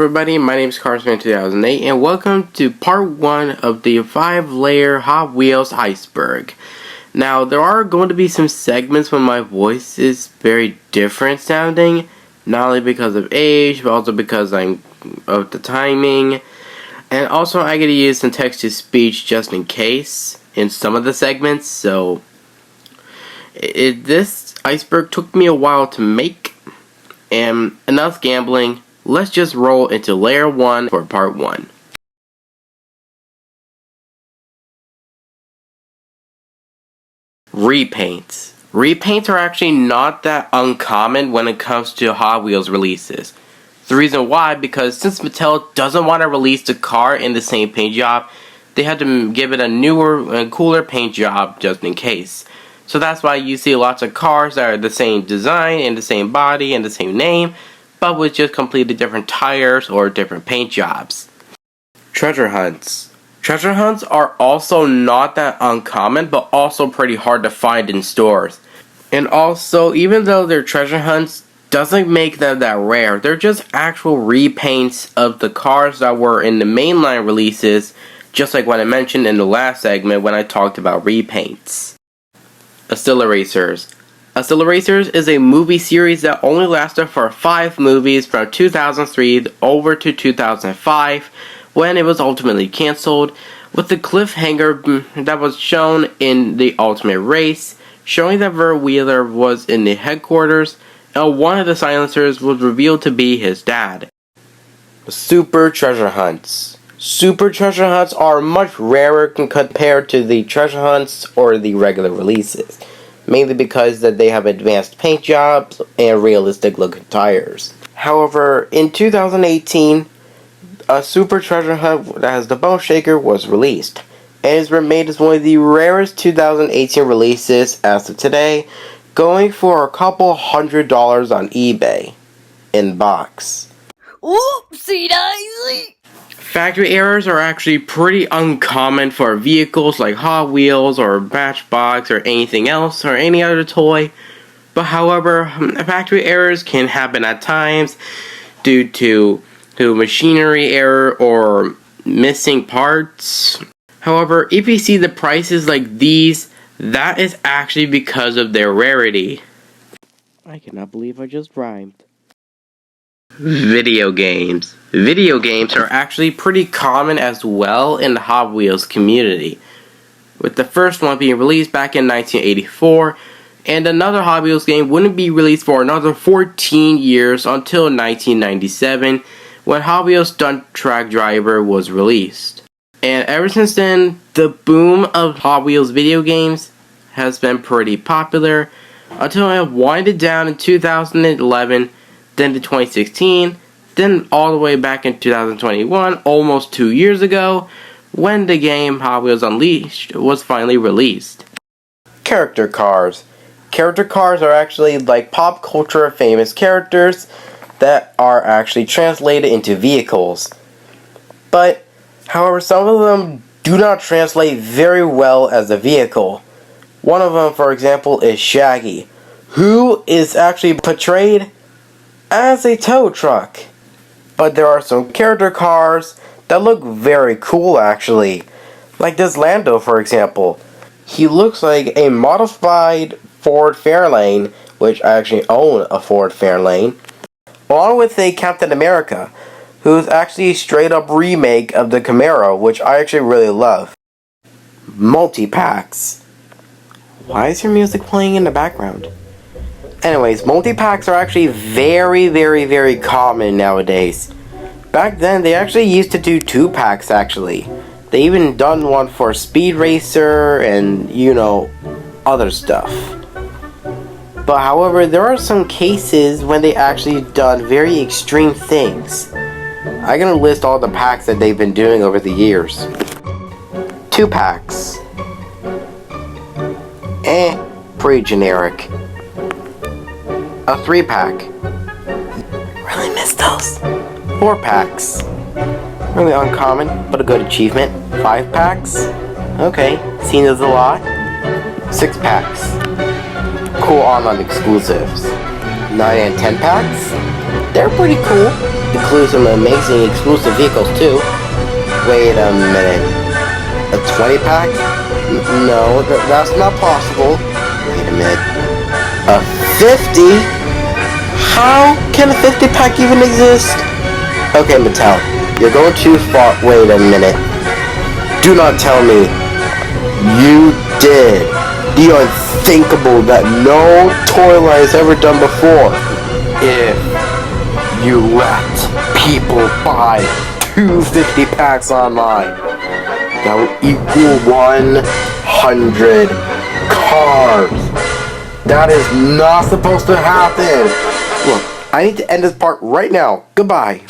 everybody, my name is Carsman2008 and welcome to part 1 of the 5-layer Hot Wheels iceberg. Now there are going to be some segments when my voice is very different sounding, not only because of age but also because of the timing, and also I get to use some text to speech just in case in some of the segments. So this iceberg took me a while to make. And enough gambling, let's just roll into layer 1 for part 1. Repaints. Repaints are actually not that uncommon when it comes to Hot Wheels releases. The reason why, because since Mattel doesn't want to release the car in the same paint job, they had to give it a newer and cooler paint job just in case. So that's why you see lots of cars that are the same design and the same body and the same name, but with just completely different tires or different paint jobs. Treasure hunts. Treasure hunts are also not that uncommon, but also pretty hard to find in stores. And also, even though they're treasure hunts, doesn't make them that rare. They're just actual repaints of the cars that were in the mainline releases, just like what I mentioned in the last segment when I talked about repaints. Acceleracers. Acceleracers is a movie series that only lasted for 5 movies from 2003 over to 2005 when it was ultimately cancelled, with the cliffhanger that was shown in the Ultimate Race, showing that Ver Wheeler was in the headquarters and one of the silencers was revealed to be his dad. Super treasure hunts. Super treasure hunts are much rarer compared to the treasure hunts or the regular releases, mainly because that they have advanced paint jobs and realistic looking tires. However, in 2018, a super treasure hunt that has the Bone Shaker was released, and is made as one of the rarest 2018 releases as of today, going for a couple $100 on eBay in box. Oopsie daisy! Factory errors are actually pretty uncommon for vehicles like Hot Wheels or Matchbox or anything else or any other toy. But however, factory errors can happen at times due to machinery error or missing parts. However, if you see the prices like these, that is actually because of their rarity. I cannot believe I just rhymed. Video games. Video games are actually pretty common as well in the Hot Wheels community, with the first one being released back in 1984, and another Hot Wheels game wouldn't be released for another 14 years until 1997, when Hot Wheels Stunt Track Driver was released. And ever since then, the boom of Hot Wheels video games has been pretty popular, until it winded down in 2011, then to 2016, then all the way back in 2021, almost 2 years ago, when the game Hot Wheels Unleashed was finally released. Character cars. Character cars are actually like pop culture famous characters that are actually translated into vehicles. But, however, some of them do not translate very well as a vehicle. One of them, for example, is Shaggy, who is actually portrayed as a tow truck. But there are some character cars that look very cool actually. Like this Lando, for example. He looks like a modified Ford Fairlane, which I actually own a Ford Fairlane, along with a Captain America, who's actually a straight up remake of the Camaro, which I actually really love. Multi-packs. Why is your music playing in the background? Anyways, multi-packs are actually very common nowadays. Back then, they actually used to do 2-packs actually. They even done one for Speed Racer and, other stuff. But however, there are some cases when they actually done very extreme things. I'm gonna list all the packs that they've been doing over the years. 2-packs. Pretty generic. A 3-pack. Really missed those. 4-packs. Really uncommon, but a good achievement. 5-packs. Okay, seen those a lot. 6-packs. Cool online exclusives. 9 and 10-packs. They're pretty cool. includes some amazing exclusive vehicles too. Wait a minute. A 20-pack? No, that's not possible. Wait a minute. A 50? How can a 50-pack even exist? Okay, Mattel, you're going too far. Wait a minute. Do not tell me you did the unthinkable that no toy line has ever done before. If you let people buy 250 packs online, that will equal 100 cars. That is not supposed to happen. Look, I need to end this part right now. Goodbye.